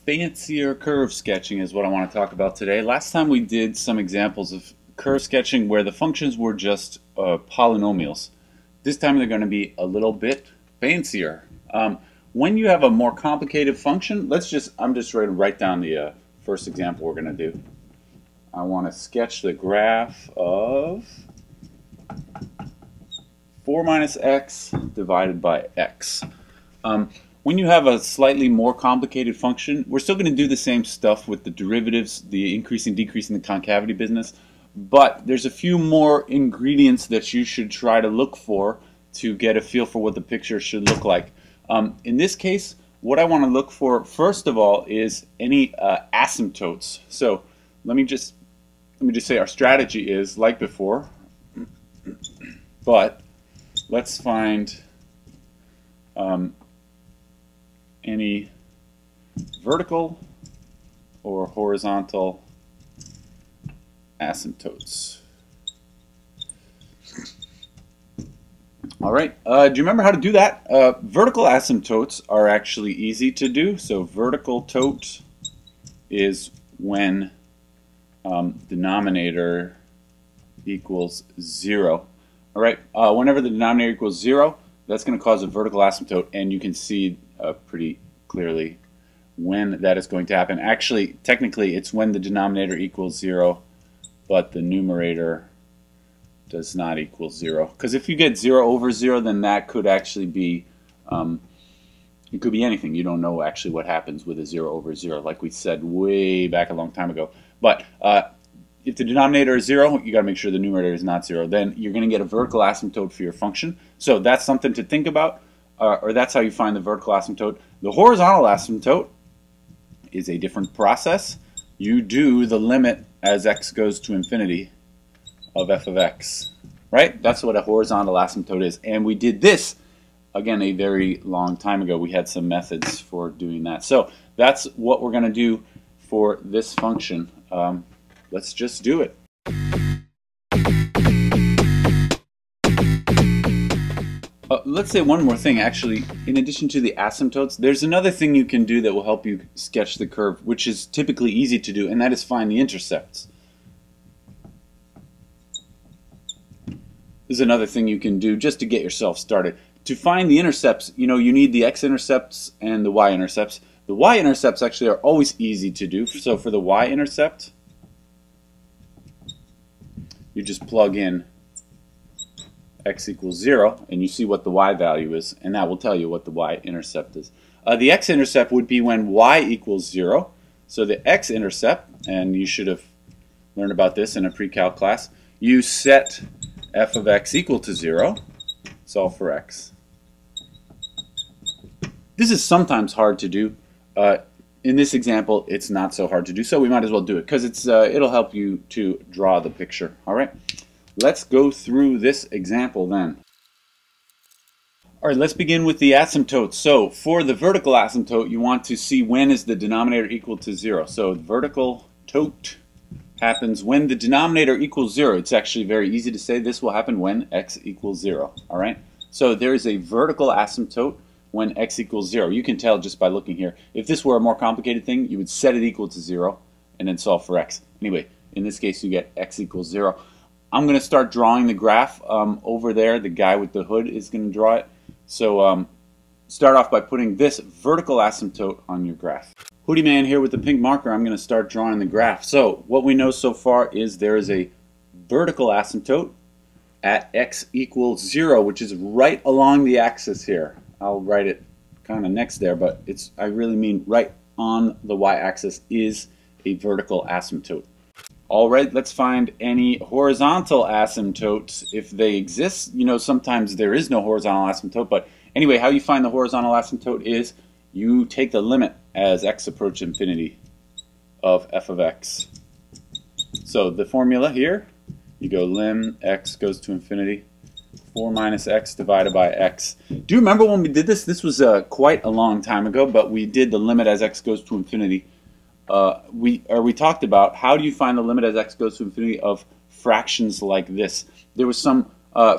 Fancier curve sketching is what I want to talk about today. Last time we did some examples of curve sketching where the functions were just polynomials. This time they're going to be a little bit fancier. When you have a more complicated function, I'm just ready to write down the first example we're going to do. I want to sketch the graph of 4 minus x divided by x. When you have a slightly more complicated function, we're still going to do the same stuff with the derivatives, the increase and decrease in the concavity business, but there's a few more ingredients that you should try to look for to get a feel for what the picture should look like. In this case, what I want to look for first of all is any asymptotes. So let me just say our strategy is like before, but let's find any vertical or horizontal asymptotes. All right, do you remember how to do that? Vertical asymptotes are actually easy to do. So vertical tote is when denominator equals 0. All right, whenever the denominator equals 0, that's going to cause a vertical asymptote, and you can see pretty clearly when that is going to happen. Actually, technically, it's when the denominator equals 0, but the numerator does not equal 0. Because if you get 0 over 0, then that could actually be, it could be anything. You don't know actually what happens with a 0 over 0, like we said way back a long time ago. But if the denominator is 0, you got to make sure the numerator is not 0. Then you're going to get a vertical asymptote for your function. So that's something to think about, or that's how you find the vertical asymptote. The horizontal asymptote is a different process. You do the limit as x goes to infinity of f of x, right? That's what a horizontal asymptote is. And we did this, again, a very long time ago. We had some methods for doing that. So that's what we're going to do for this function. Let's just do it. Let's say one more thing, actually. In addition to the asymptotes, there's another thing you can do that will help you sketch the curve, which is typically easy to do, and that is find the intercepts. This is another thing you can do just to get yourself started. To find the intercepts, you need the x-intercepts and the y-intercepts. The y-intercepts actually are always easy to do. So for the y-intercept, you just plug in x equals 0, and you see what the y value is, and that will tell you what the y-intercept is. The x-intercept would be when y equals 0. So the x-intercept, and you should have learned about this in a pre-calc class, you set f of x equal to 0, solve for x. This is sometimes hard to do. In this example, it's not so hard to do, so we might as well do it because it'll help you to draw the picture. All right, let's go through this example then. All right, let's begin with the asymptotes. So for the vertical asymptote, you want to see when is the denominator equal to 0. So vertical tote happens when the denominator equals 0. It's actually very easy to say this will happen when x equals 0. All right, so there is a vertical asymptote when x equals 0. You can tell just by looking here. If this were a more complicated thing, you would set it equal to 0 and then solve for x. Anyway, in this case, you get x equals 0. I'm going to start drawing the graph over there. The guy with the hood is going to draw it. So start off by putting this vertical asymptote on your graph. Hoodie man here with the pink marker. I'm going to start drawing the graph. So what we know so far is there is a vertical asymptote at x equals 0, which is right along the axis here. I'll write it kind of next there, but I really mean right on the y-axis is a vertical asymptote. All right, let's find any horizontal asymptotes if they exist. Sometimes there is no horizontal asymptote, but anyway, how you find the horizontal asymptote is you take the limit as x approaches infinity of f of x. So the formula here, you go lim x goes to infinity, 4 minus x divided by x. Do you remember when we did this? This was quite a long time ago, but we did the limit as x goes to infinity. We talked about how do you find the limit as x goes to infinity of fractions like this. There was some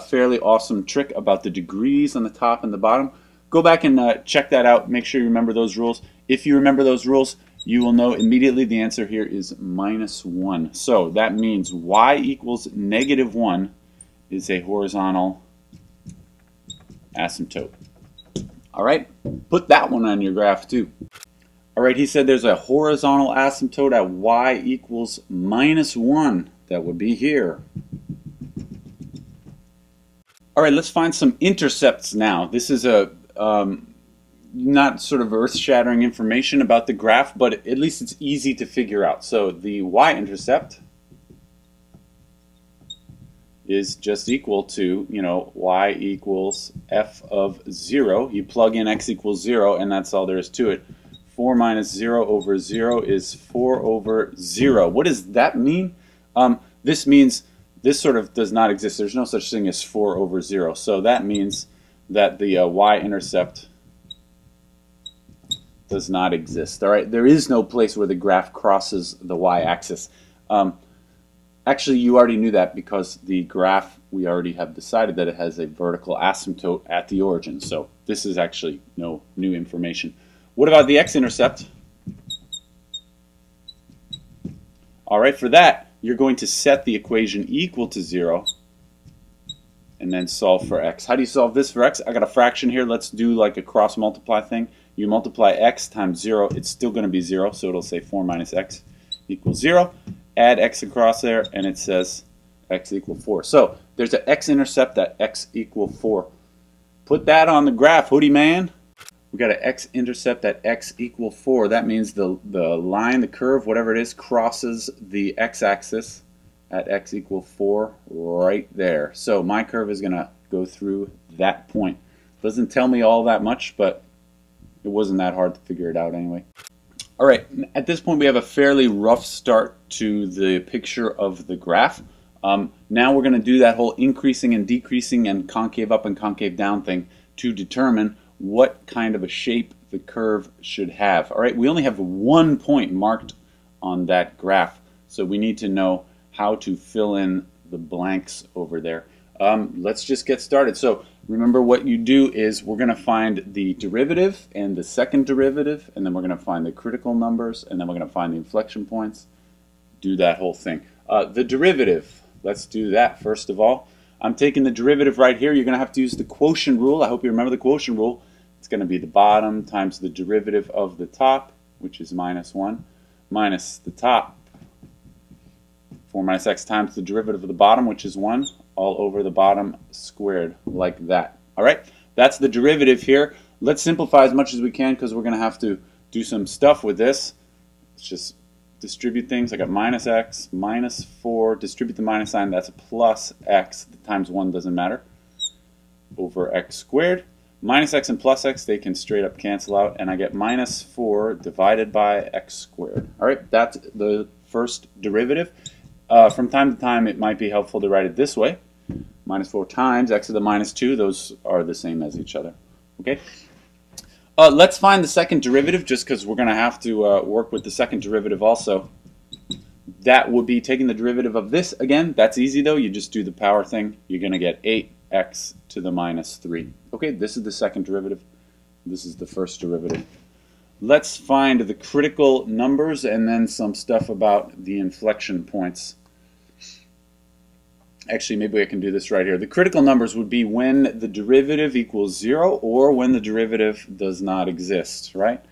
fairly awesome trick about the degrees on the top and the bottom. Go back and check that out. Make sure you remember those rules. If you remember those rules, you will know immediately the answer here is -1. So that means y equals -1 is a horizontal asymptote. All right, put that one on your graph too. All right, he said there's a horizontal asymptote at y equals -1. That would be here. All right, let's find some intercepts now. This is a not sort of earth-shattering information about the graph, but at least it's easy to figure out. So the y-intercept is just equal to, y equals f of 0. You plug in x equals 0, and that's all there is to it. 4 minus 0 over 0 is 4 over 0. What does that mean? This means this sort of does not exist. There's no such thing as 4 over 0. So that means that the y-intercept does not exist. All right, there is no place where the graph crosses the y-axis. Actually, you already knew that because the graph, we already have decided that it has a vertical asymptote at the origin. So this is actually no new information. What about the x-intercept? All right, for that, you're going to set the equation equal to 0 and then solve for x. How do you solve this for x? I got a fraction here. Let's do like a cross multiply thing. You multiply x times 0, it's still going to be 0, so it'll say 4 minus x equals 0. Add x across there, and it says x equals 4. So there's an x-intercept at x equals 4. Put that on the graph, hoodie man. We got an x-intercept at x equals 4. That means the line, the curve, whatever it is, crosses the x-axis at x equals 4 right there. So my curve is going to go through that point. Doesn't tell me all that much, but it wasn't that hard to figure it out anyway. All right, at this point we have a fairly rough start to the picture of the graph. Now we're going to do that whole increasing and decreasing and concave up and concave down thing to determine what kind of a shape the curve should have. All right, we only have 1 point marked on that graph, so we need to know how to fill in the blanks over there. Let's just get started. So remember, what you do is we're going to find the derivative and the second derivative, and then we're going to find the critical numbers, and then we're going to find the inflection points. Do that whole thing. The derivative, let's do that first of all. I'm taking the derivative right here. You're going to have to use the quotient rule. I hope you remember the quotient rule. It's going to be the bottom times the derivative of the top, which is -1, minus the top, 4 minus x times the derivative of the bottom, which is 1, all over the bottom squared, like that. All right, that's the derivative here. Let's simplify as much as we can because we're going to have to do some stuff with this. Let's just distribute things. I got minus x, minus 4, distribute the minus sign, that's plus x, times 1 doesn't matter, over x squared. Minus x and plus x, they can straight up cancel out, and I get minus 4 divided by x squared. All right, that's the first derivative. From time to time, it might be helpful to write it this way. Minus 4 times x to the minus 2, those are the same as each other. Okay. Let's find the second derivative, just because we're going to have to work with the second derivative also. That would be taking the derivative of this again. That's easy though. You just do the power thing. You're going to get 8x to the minus 3. Okay, this is the second derivative. This is the first derivative. Let's find the critical numbers and then some stuff about the inflection points. Actually, maybe I can do this right here. The critical numbers would be when the derivative equals 0 or when the derivative does not exist, right?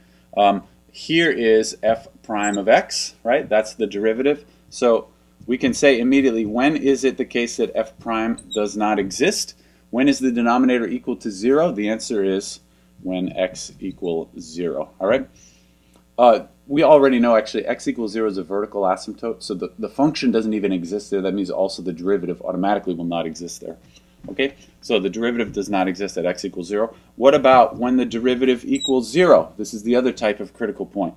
Here is f prime of x, right? That's the derivative. So we can say immediately, when is it the case that f prime does not exist? When is the denominator equal to 0? The answer is when x equals 0, all right? We already know actually x equals 0 is a vertical asymptote, so the function doesn't even exist there. That means also the derivative automatically will not exist there. Okay, so the derivative does not exist at x equals 0. What about when the derivative equals 0? This is the other type of critical point,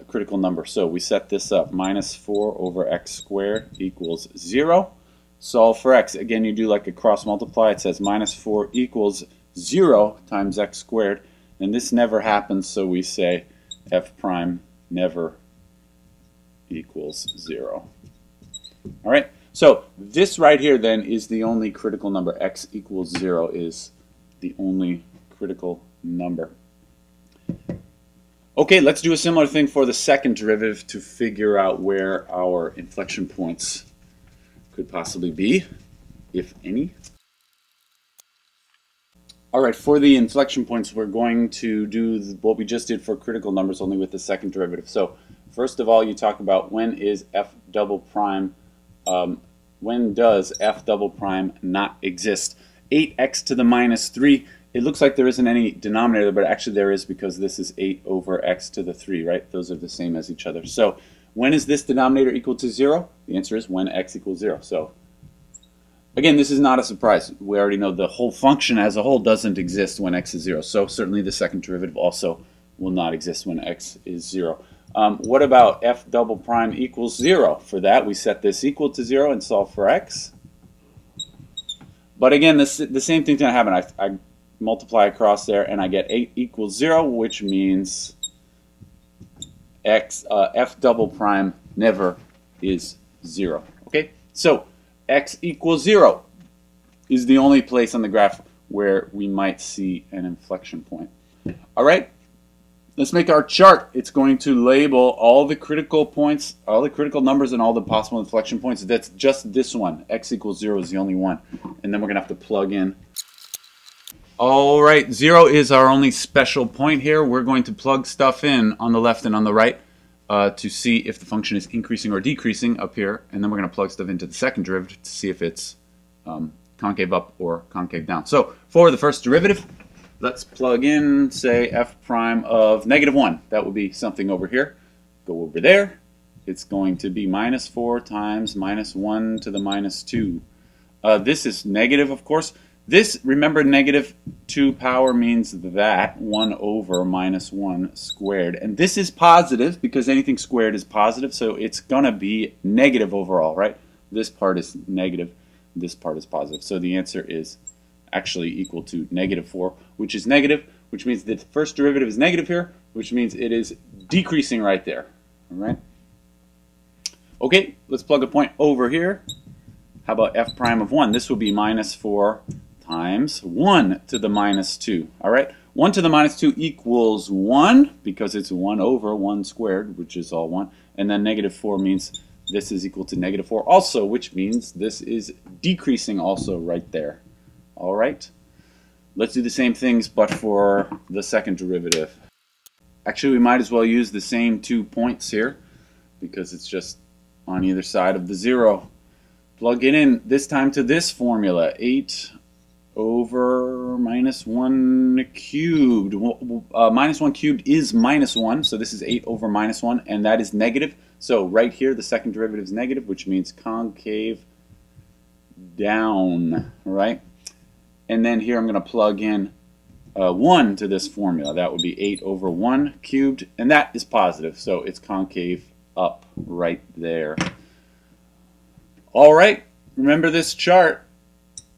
critical number. So we set this up, minus 4 over x squared equals 0. Solve for x. Again, you do like a cross multiply. It says minus 4 equals 0 times x squared, and this never happens, so we say f prime never equals 0. All right, so this right here then is the only critical number. X equals 0 is the only critical number. Okay, let's do a similar thing for the second derivative to figure out where our inflection points could possibly be, if any. Alright, for the inflection points, we're going to do what we just did for critical numbers, only with the second derivative. So, first of all, you talk about when is f double prime, when does f double prime not exist? 8x to the minus 3, it looks like there isn't any denominator, but actually there is, because this is 8 over x to the 3, right? Those are the same as each other. So, when is this denominator equal to 0? The answer is when x equals 0. So, again, this is not a surprise. We already know the whole function as a whole doesn't exist when x is 0. So certainly the second derivative also will not exist when x is 0. What about f double prime equals 0? For that, we set this equal to 0 and solve for x. But again, the same thing's going to happen. I multiply across there, and I get 8 equals 0, which means f double prime never is 0. Okay? So x equals 0 is the only place on the graph where we might see an inflection point. All right, let's make our chart. It's going to label all the critical points, all the critical numbers, and all the possible inflection points. That's just this one. X equals 0 is the only one. And then we're going to have to plug in. All right, 0 is our only special point here. We're going to plug stuff in on the left and on the right to see if the function is increasing or decreasing up here, and then we're going to plug stuff into the second derivative to see if it's concave up or concave down. So for the first derivative, let's plug in, say, f prime of -1. That would be something over here. Go over there. It's going to be minus 4 times minus 1 to the minus 2. This is negative, of course. This, remember, -2 power means that 1 over minus 1 squared. And this is positive because anything squared is positive, so it's going to be negative overall, right? This part is negative, this part is positive. So the answer is actually equal to -4, which is negative, which means the first derivative is negative here, which means it is decreasing right there. All right? Okay, let's plug a point over here. How about f prime of 1? This will be -4 times 1 to the minus 2. All right, 1 to the minus 2 equals 1 because it's 1 over 1 squared, which is all 1. And then -4 means this is equal to -4 also, which means this is decreasing also right there. All right, let's do the same things but for the second derivative. Actually, we might as well use the same 2 points here because it's just on either side of the 0. Plug it in, this time to this formula, 8 over minus 1 cubed. Minus 1 cubed is -1, so this is 8 over minus 1, and that is negative. So right here, the second derivative is negative, which means concave down, right? And then here I'm going to plug in 1 to this formula. That would be 8 over 1 cubed, and that is positive, so it's concave up right there. All right, remember this chart.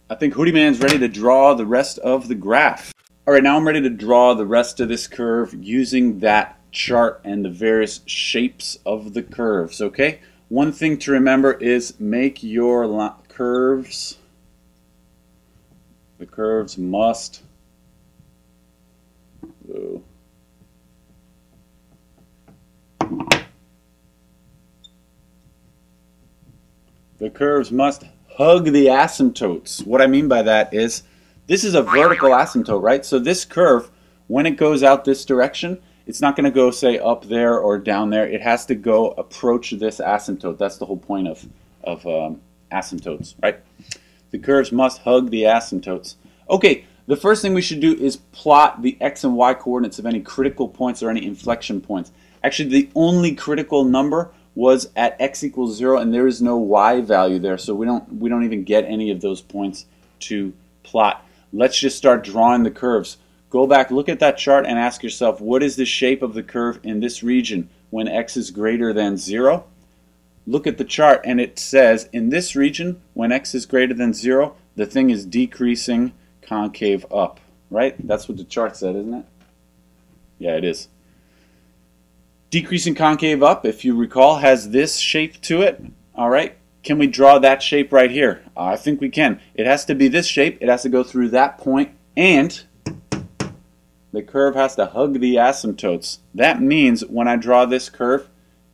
I think Hootie Man's ready to draw the rest of the graph. All right, now I'm ready to draw the rest of this curve using that chart and the various shapes of the curves, okay? One thing to remember is make your curves, the curves must hug the asymptotes. What I mean by that is this is a vertical asymptote, right? So this curve, when it goes out this direction, it's not going to go, say, up there or down there. It has to go approach this asymptote. That's the whole point of asymptotes, right? The curves must hug the asymptotes. Okay, the first thing we should do is plot the x and y coordinates of any critical points or any inflection points. Actually, the only critical number was at x equals 0, and there is no y value there, so we don't even get any of those points to plot. Let's just start drawing the curves. Go back, look at that chart, and ask yourself, what is the shape of the curve in this region when x is greater than 0? Look at the chart, and it says in this region, when x is greater than 0, the thing is decreasing concave up, right? That's what the chart said, isn't it? Yeah, it is. Decreasing concave up, if you recall, has this shape to it. All right, can we draw that shape right here? I think we can. It has to be this shape. It has to go through that point, and the curve has to hug the asymptotes. That means when I draw this curve,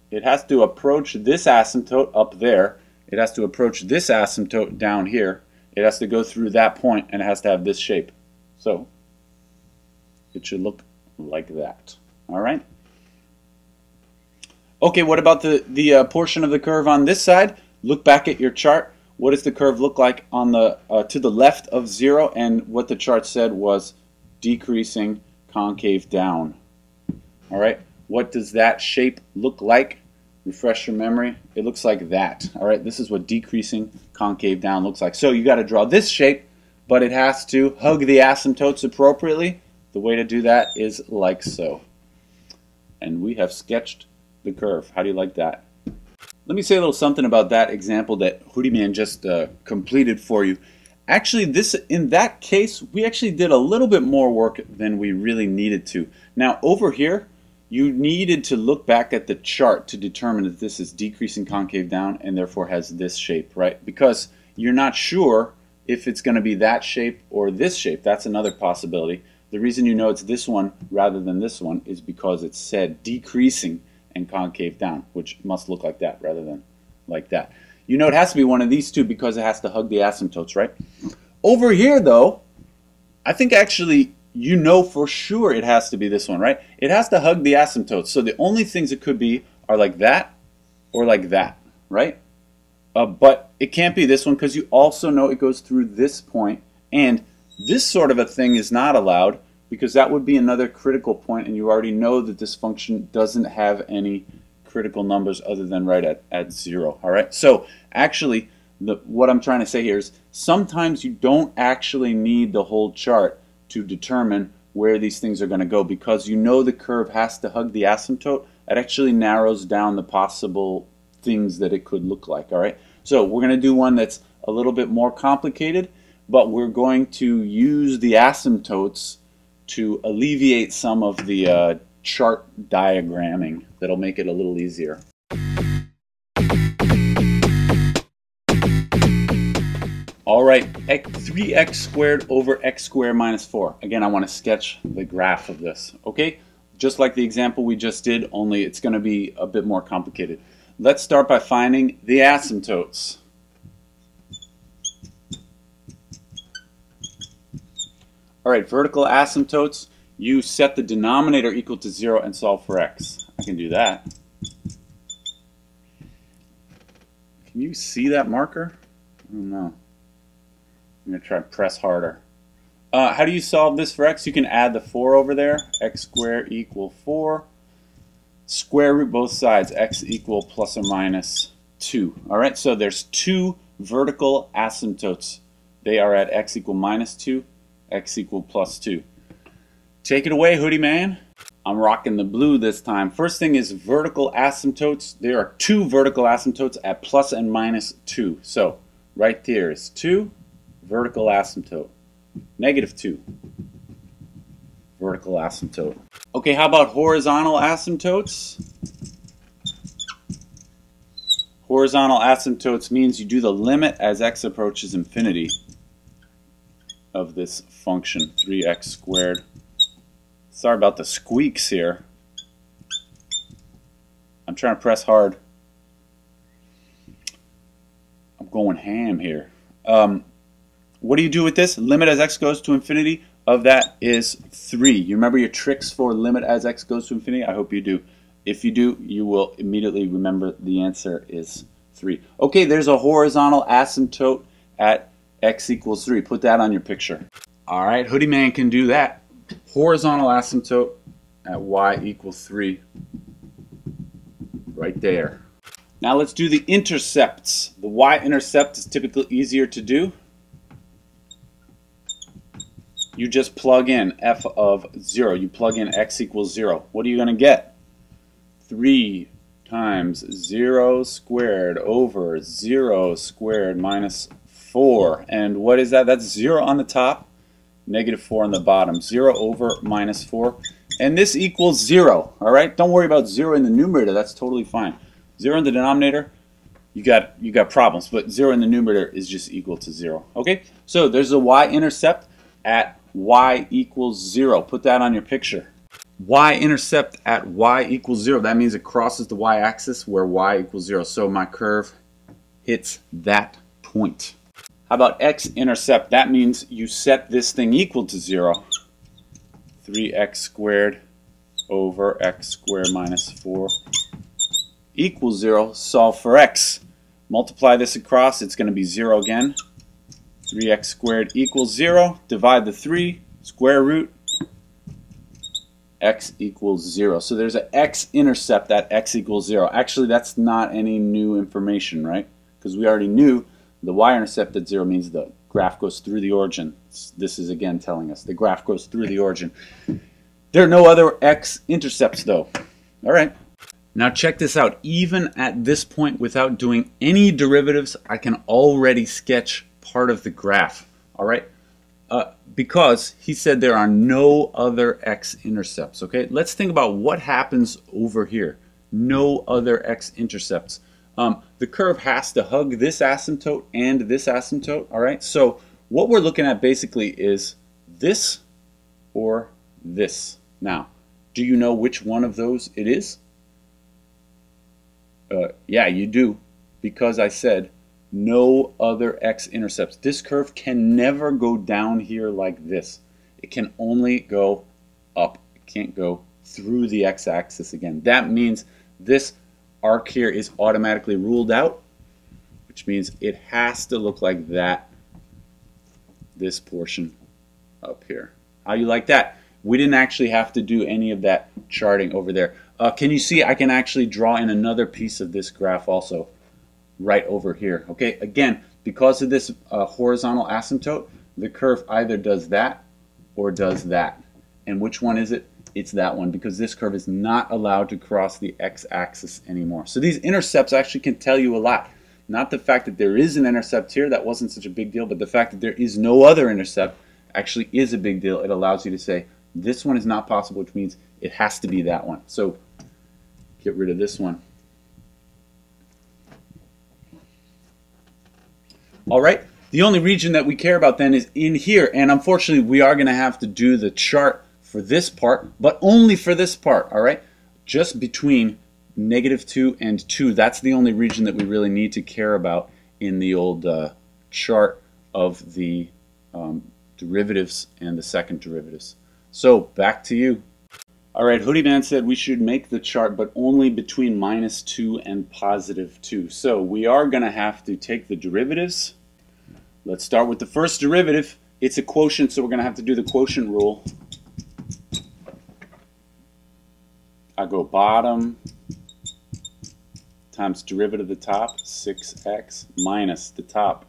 it has to approach this asymptote up there. It has to approach this asymptote down here. It has to go through that point, and it has to have this shape. So it should look like that. All right. Okay, what about the portion of the curve on this side? Look back at your chart. What does the curve look like on the to the left of 0? And what the chart said was decreasing concave down. All right. What does that shape look like? Refresh your memory. It looks like that. All right. This is what decreasing concave down looks like. So you got to draw this shape, but it has to hug the asymptotes appropriately. The way to do that is like so. And we have sketched the curve. How do you like that? Let me say a little something about that example that Hoodie Man just completed for you. Actually, in that case, we actually did a little bit more work than we really needed to. Now, over here, you needed to look back at the chart to determine that this is decreasing concave down and therefore has this shape, right? Because you're not sure if it's going to be that shape or this shape. That's another possibility. The reason you know it's this one rather than this one is because it said decreasing and concave down, which must look like that rather than like that. You know it has to be one of these two because it has to hug the asymptotes, right? Over here, though, I think actually you know for sure it has to be this one, right? It has to hug the asymptotes. So the only things it could be are like that or like that, right? But it can't be this one because you also know it goes through this point, and this sort of a thing is not allowed, because that would be another critical point, and you already know that this function doesn't have any critical numbers other than right at 0. All right. So actually, what I'm trying to say here is sometimes you don't actually need the whole chart to determine where these things are going to go, because you know the curve has to hug the asymptote. It actually narrows down the possible things that it could look like. All right. So we're going to do one that's a little bit more complicated, but we're going to use the asymptotes to alleviate some of the chart diagramming. That'll make it a little easier. All right, 3x squared over x squared minus 4. Again, I want to sketch the graph of this, okay? Just like the example we just did, only it's going to be a bit more complicated. Let's start by finding the asymptotes. All right, vertical asymptotes, you set the denominator equal to 0 and solve for x. I can do that. Can you see that marker? I don't know. I'm going to try and press harder. How do you solve this for x? You can add the 4 over there. X squared equal 4. Square root both sides. X equal plus or minus 2. All right, so there's 2 vertical asymptotes. They are at x equal minus 2. X equal plus 2. Take it away, Hoodie Man. I'm rocking the blue this time. First thing is vertical asymptotes. There are 2 vertical asymptotes at plus and minus 2. So right there is 2 vertical asymptote. Negative 2 vertical asymptote. Okay, how about horizontal asymptotes? Horizontal asymptotes means you do the limit as x approaches infinity of this function, 3x squared. Sorry about the squeaks here. I'm trying to press hard. I'm going ham here. What do you do with this? Limit as x goes to infinity of that is 3. You remember your tricks for limit as x goes to infinity? I hope you do. If you do, you will immediately remember the answer is 3. Okay, there's a horizontal asymptote at x equals 3. Put that on your picture. All right, Hoodie Man can do that. Horizontal asymptote at y equals 3. Right there. Now let's do the intercepts. The y-intercept is typically easier to do. You just plug in f of 0. You plug in x equals 0. What are you going to get? 3 times 0 squared over 0 squared minus 4. And what is that? That's 0 on the top, negative 4 on the bottom. 0 over minus 4. And this equals 0. All right? Don't worry about 0 in the numerator. That's totally fine. 0 in the denominator, you got problems. But 0 in the numerator is just equal to 0. Okay? So there's a y-intercept at y equals 0. Put that on your picture. Y-intercept at y equals 0. That means it crosses the y-axis where y equals 0. So my curve hits that point. How about x-intercept? That means you set this thing equal to 0. 3x squared over x squared minus 4 equals 0. Solve for x. Multiply this across. It's going to be 0 again. 3x squared equals 0. Divide the 3. Square root. X equals 0. So there's an x-intercept at x equals 0. Actually, that's not any new information, right? Because we already knew the y-intercept at 0 means the graph goes through the origin. This is again telling us the graph goes through the origin. There are no other x-intercepts though. All right. Now check this out. Even at this point, without doing any derivatives, I can already sketch part of the graph. All right. Because he said there are no other x-intercepts. Okay, let's think about what happens over here. No other x-intercepts. The curve has to hug this asymptote and this asymptote. All right, so what we're looking at basically is this or this. Now, do you know which one of those it is? Yeah, you do, because I said no other x-intercepts. This curve can never go down here like this. It can only go up. It can't go through the x-axis again. That means this arc here is automatically ruled out, which means it has to look like that, this portion up here. How you like that? We didn't actually have to do any of that charting over there. Can you see I can actually draw in another piece of this graph also? Right over here. Okay, again, because of this horizontal asymptote, the curve either does that or does that. And which one is it? It's that one, because this curve is not allowed to cross the x-axis anymore. So these intercepts actually can tell you a lot. Not the fact that there is an intercept here, that wasn't such a big deal, but the fact that there is no other intercept actually is a big deal. It allows you to say this one is not possible, which means it has to be that one. So get rid of this one. All right, the only region that we care about then is in here, and unfortunately we are going to have to do the chart for this part, but only for this part. All right, just between -2 and 2, that's the only region that we really need to care about in the old chart of the derivatives and the second derivatives. So back to you. All right, Hoodie Man said we should make the chart, but only between -2 and +2. So we are going to have to take the derivatives. Let's start with the first derivative. It's a quotient, so we're going to have to do the quotient rule. I go bottom times derivative of the top, 6x, minus the top,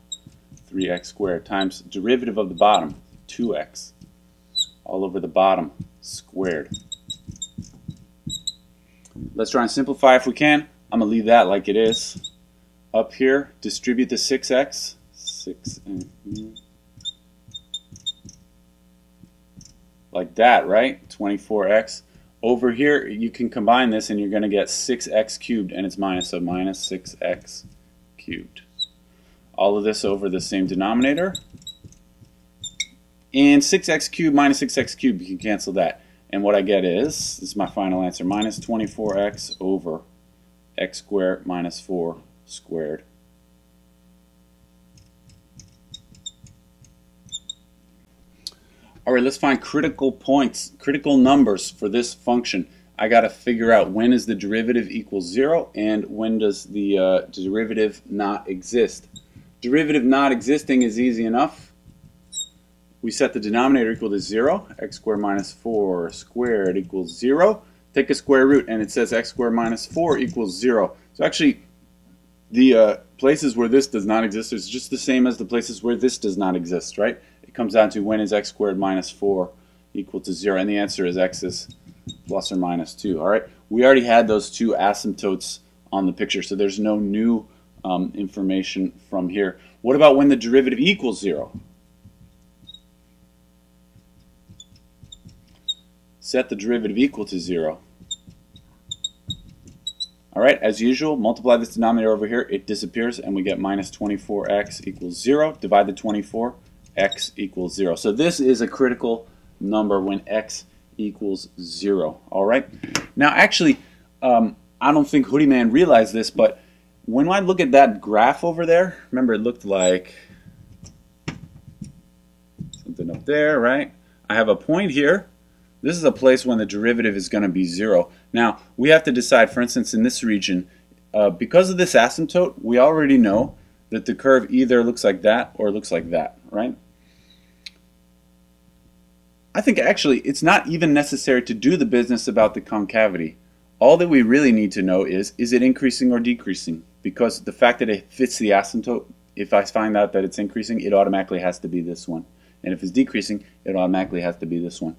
3x squared, times derivative of the bottom, 2x, all over the bottom, squared. Let's try and simplify if we can. I'm going to leave that like it is. Up here, distribute the 6x. 6 like that, right? 24x. Over here, you can combine this and you're going to get 6x cubed, and it's minus, so minus 6x cubed. All of this over the same denominator. And 6x cubed minus 6x cubed, you can cancel that. And what I get is, this is my final answer, minus 24x over x squared minus 4 squared. All right, let's find critical points, critical numbers for this function. I got to figure out when is the derivative equals 0 and when does the derivative not exist. Derivative not existing is easy enough. We set the denominator equal to 0. X squared minus 4 squared equals 0. Take a square root and it says x squared minus 4 equals 0. So actually, the places where this does not exist is just the same as the places where this does not exist, right? It comes down to when is x squared minus 4 equal to 0, and the answer is x is plus or minus 2. All right, we already had those two asymptotes on the picture, so there's no new information from here. What about when the derivative equals 0? Set the derivative equal to 0. All right, as usual, multiply this denominator over here, it disappears, and we get minus 24x equals 0. Divide the 24, x equals 0. So this is a critical number when x equals 0. All right. Now, actually, I don't think Hoodie Man realized this, but when I look at that graph over there, remember it looked like something up there, right? I have a point here. This is a place when the derivative is going to be 0. Now, we have to decide, for instance, in this region, because of this asymptote, we already know that the curve either looks like that or looks like that, right? I think actually it's not even necessary to do the business about the concavity. All that we really need to know is it increasing or decreasing? Because the fact that it fits the asymptote, if I find out that it's increasing, it automatically has to be this one. And if it's decreasing, it automatically has to be this one.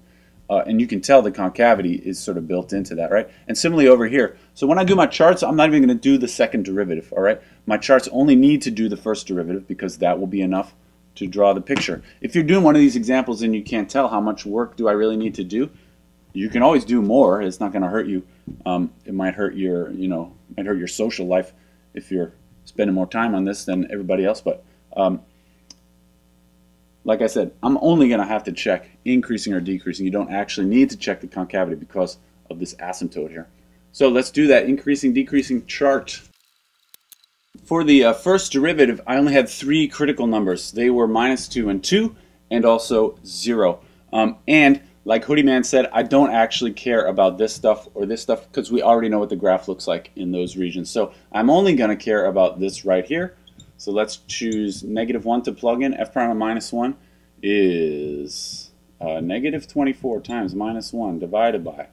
And you can tell the concavity is sort of built into that, right? And similarly over here. So when I do my charts, I'm not even going to do the second derivative, all right? My charts only need to do the first derivative because that will be enough to draw the picture. If you're doing one of these examples and you can't tell how much work do I really need to do, you can always do more. It's not going to hurt you. It might hurt your, might hurt your social life if you're spending more time on this than everybody else. But like I said, I'm only going to have to check increasing or decreasing. You don't actually need to check the concavity because of this asymptote here. So let's do that increasing, decreasing chart. For the first derivative, I only had 3 critical numbers. They were -2 and 2, and also 0. And like Hoodie Man said, I don't actually care about this stuff or this stuff because we already know what the graph looks like in those regions. So I'm only going to care about this right here. So let's choose -1 to plug in. F prime of -1 is -24 times -1 divided by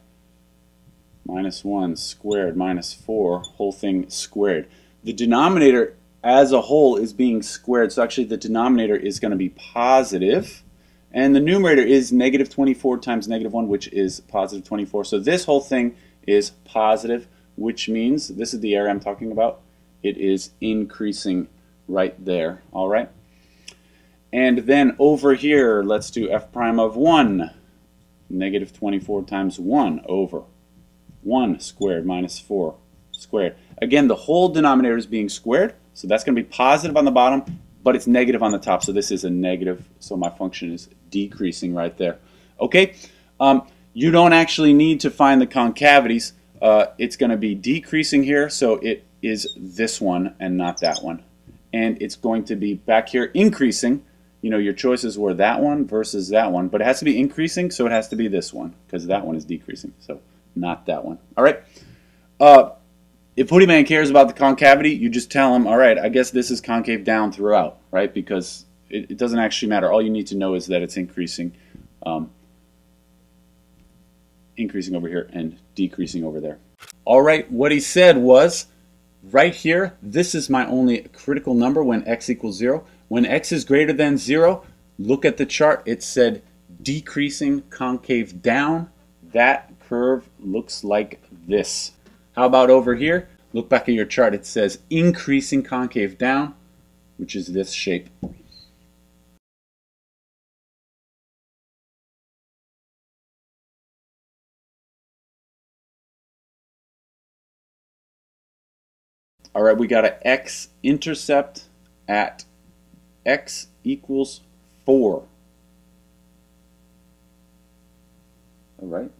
-1 squared minus 4, whole thing squared. The denominator as a whole is being squared, so actually the denominator is going to be positive, and the numerator is -24 times -1, which is positive 24. So this whole thing is positive, which means, this is the area I'm talking about, it is increasing right there, all right? And then over here, let's do f prime of 1, -24 times 1 over 1 squared minus 4 squared. Again, the whole denominator is being squared, so that's going to be positive on the bottom, but it's negative on the top, so this is a negative, so my function is decreasing right there. Okay, you don't actually need to find the concavities. It's going to be decreasing here, so it is this one and not that one. And it's going to be back here increasing. You know, your choices were that one versus that one, but it has to be increasing, so it has to be this one, because that one is decreasing, so not that one. All right. If Hoodie Man cares about the concavity, you just tell him, all right, I guess this is concave down throughout, right? Because it doesn't actually matter. All you need to know is that it's increasing, increasing over here and decreasing over there. All right, what he said was, right here, this is my only critical number when x equals 0. When x is greater than 0, look at the chart. It said decreasing concave down. That curve looks like this. How about over here? Look back at your chart. It says increasing concave down, which is this shape. All right, we got an x-intercept at x equals 4. All right.